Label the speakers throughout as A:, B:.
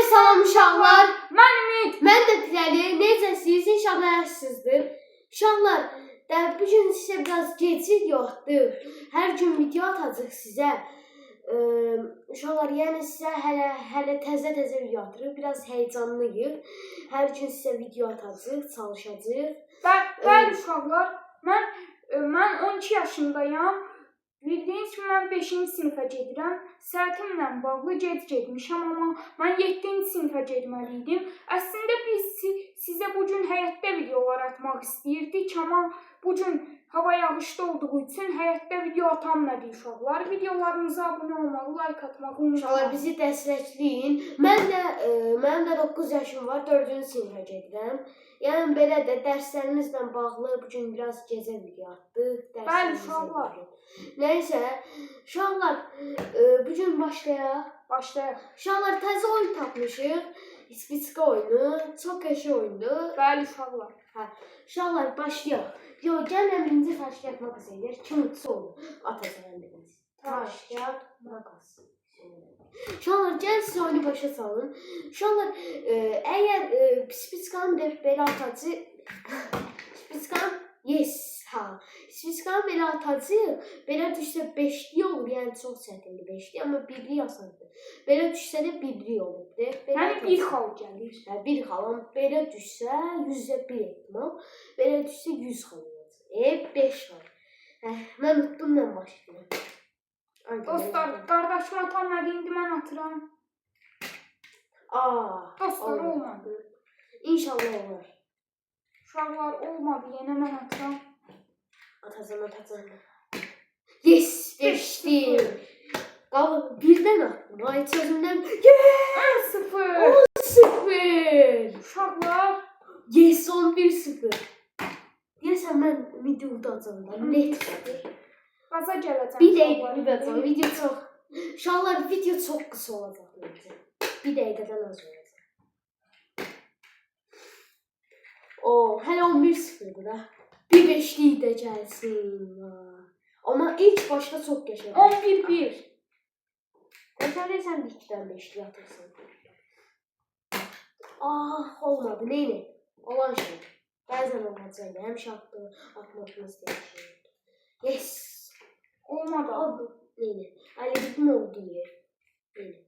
A: Salam uşaqlar.
B: Mən Ümid.
A: Mən də Pirəli. Necəsiniz? İnşallah yaxşısınızdır. Uşaqlar, bu gün sizə biraz gecik yoxdur. Hər gün video atacağıq sizə. Uşaqlar, yəni sizə hələ təzə video atırıq. Biraz heyecanlıyıq. Hər gün sizə video atacağıq, çalışacağıq.
B: Bəli uşaqlar, mən 12 yaşındayam. Bildiyiniz kimi mən 5-ci sinifə gedirəm. Səhətimlə bağlı gec getmişəm, amma mən 7-ci sinifə getməli idim. Əslində biz sizə bu gün həyətdə videolar atmaq istəyirdik, amma bu gün hava yağışlı olduğu üçün həyətdə video atanmadı uşaqlar. Videolarımıza abunə olmağı, like atmağı unutmayın.
A: Uşaqlar, bizi dəstəkləyin. Mənim də 9 yaşım var, 4-cü sinifə gedirəm. Yəni belə də dərslərimizlə bağlı bu gün biraz gecə video atdıq.
B: Bəli uşaqlar.
A: Nəysə, uşaqlar, bu gün başlayaq. Uşaqlar, təzə oyun tapmışıq. İspitska oyunu, çox qəşəng oyundur.
B: Bəli uşaqlar.
A: Uşaqlar, başlayaq. Gəlin birinci taş kağıt makas edir. Kim utsa olur. Atacağım biriniz. Taş kağıt makas. Uşaqlar, gəlin siz oyunu başa salın. Uşaqlar, əgər Spitskanın belə atacı Spitskan Spitskanın belə atacı belə düşsə 5'li olur. Yəni çox çətindir 5'li, amma 1'li asandır. Belə düşsə də 1'li olur.
B: Yəni bir xal gəlir.
A: Bir xal, amma belə düşsə 100-1 ehtimal. Belə düşsə 100 xal olacaq. 5 xal. Mən utdumla başlayıram.
B: Dostlar, qardaşım atanmadı, indi mən atıram. Dostlar, olmadı.
A: İnşallah olur.
B: Uşaqlar, olmadı, yenə mən atıram.
A: Atacağım. Yes, 5'li. Birdən attım. Ay sözümdən.
B: Yes, 0.
A: 0.
B: Uşaqlar.
A: Yes, 11-0. Deyəsən mən video udacağım da. Netdir.
B: Qaza gələcəm.
A: Bir dəqiqə udacağım. Video çox. Uşaqlar, video çox qısa olacaq məncə. Bir dəqiqədən az olacaq. Hələ 11-0'dır da. Bir 5'li də gəlsin. Amma ilk başda çox qəşəng.
B: 11-1.
A: Təsəvvürsən 2'dən 5'li atırsan. Olmadı. Neyini? Olan şey. Bəzən olacaq. Həmişə atmaqımız deyək. Yes.
B: Olmadı.
A: Neyini? Əlibidin olduğu yer. Neyini?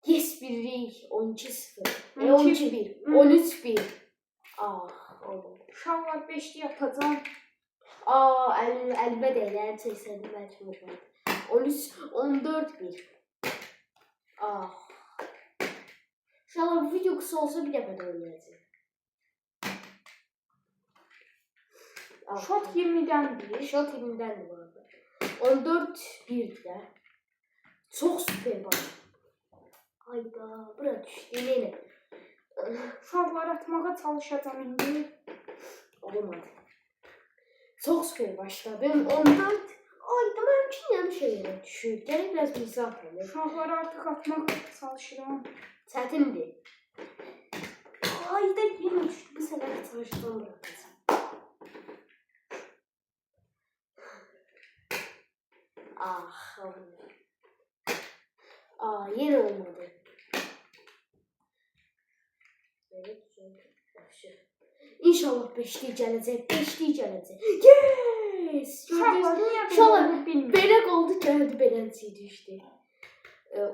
A: Yes, birlik. 12-0. 12-1. 13-1. Olmadı.
B: Uşaqlar 5'li atacağım.
A: Əlbə deyil. Çəksəndə bəlkə olmadı. 14-1. Uşaqlar, bu video qısa olsa bir dəfə də oynayacaq.
B: Şot 20'dən 1.
A: Şot 20'dən bu arada. 14-1 də. Çox süper var. Hayda, bura düşdü. Yenə.
B: Uşaqlar, atmağa çalışacağım indi.
A: Olmadı. Çox süper başladım. 14. Ayda mümkün yəni şeylərə düşür. Gəlin biraz bizi atalım.
B: Uşaqlar, artıq atmaq çalışıram.
A: Çətindir. Ayda yenə düşdü. Bu səfər çalışdan bırakacağım. Olmadı. Yenə olmadı. İnşallah 5'li gələcək. 5'li gələcək. Yes! Uşaqlar, belə qaldı, gəldi, beləncə düşdü.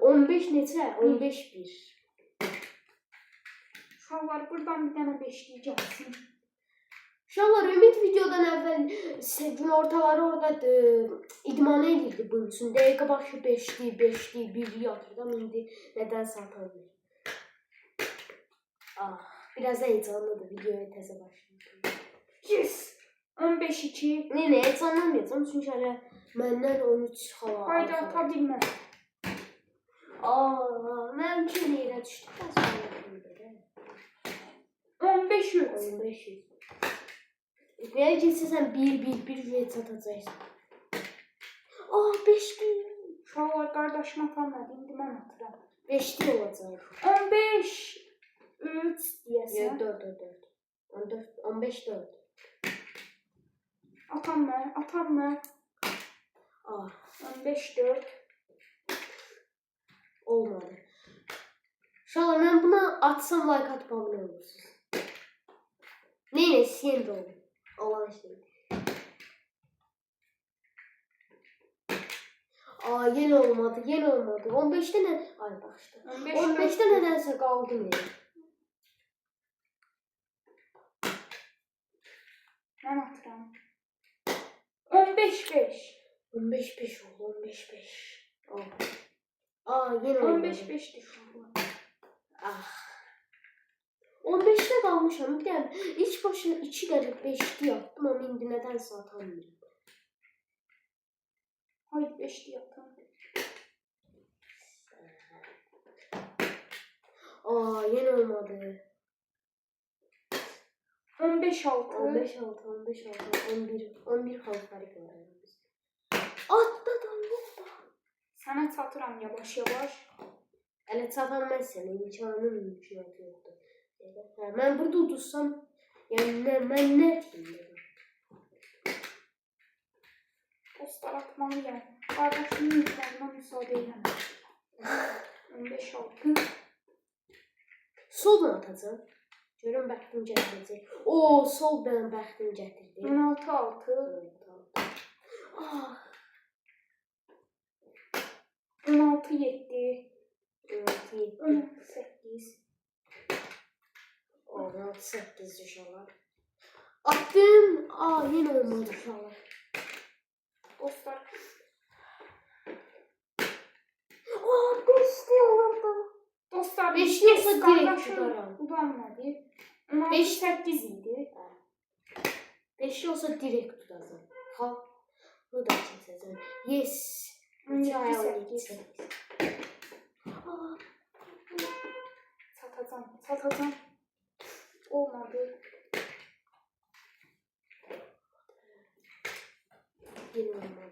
A: 15 neçə? 15-1.
B: Uşaqlar, buradan bir dənə 5'li gəlsin.
A: Uşaqlar, Ümid videodan əvvəl gün ortaları orada idman edirdi bunun üçün. Dəqiqə başı 5'li, 1'li atırdı. Amma indi nədənsə atamıyor. Biraz heyecanlıdır. Videoya təzə başlayacağım.
B: Yes! 15-2.
A: Nə, heyecanlanmayacağım. Çünki hələ məndən 13 xala.
B: Hayda, ata bilməm.
A: Mümkün yerə düşdü.
B: 15-3.
A: 15-3. Belə geçsəsən 1-1 ücret satacaqsan. 5-1.
B: Uşaqlar, qardaşım atanmadı, indi mən atıram.
A: 5'li olacaq.
B: 15-3 deyəsən.
A: 4. 15-4.
B: Atanma. 15-4.
A: Olmadı. Uşaqlar, mən buna atsam like atıb abunə olursunuz. Neylə, siyen də olur. Allah'ın şeyi. Aa, yeni olmadı, yeni olmadı. 15'te ne? Ay bak işte. 15'te nedense kaldım ya.
B: Mən atıram. 15-5.
A: 15-5 oldu, 15-5. Aa, yeni olmadı.
B: 15-5'dir uşaqlar.
A: Ah. 15'te kalmışam. Bir de ilk başına 2 kere 5'ti yaptım ama indi nedense atamıyorum.
B: Haydi 5'li yapalım.
A: Aa, yeni olmadı.
B: 15-6.
A: 15-6, 15-6, 11 hal fark var aramızda. Atladım yoksa.
B: Sənə çatıram yavaş-yavaş.
A: Hələ çatanmazsan, imkanatı yoxdur. Hə, mən burada udursam, yəni mən nə etməyim?
B: Dostlar atmalıyam. Qardaşımın imkanına müsaade eləməm. 15-6.
A: Sol mu atacağım? Görün bəxtim gətirəcək. Oo, sol benim bəxtim gətirdi.
B: 16-6.
A: Ah,
B: 16-7.
A: 16-7.
B: 16-8.
A: 16-8 uşaqlar. Attım. Aa, yine olmadı uşaqlar.
B: Dostlar.
A: Aa, 5'li olurdu.
B: Dostlar,
A: 5'li olsa direkt
B: qardaşım
A: tutarım.
B: udanmadı. 16-8 idi.
A: 5'li olsa direkt tutacağım. Ha, bu da çəkəcəm. Yes.
B: 17-8.
A: Aa,
B: Satacağım. Olmadı.
A: yine olmadı.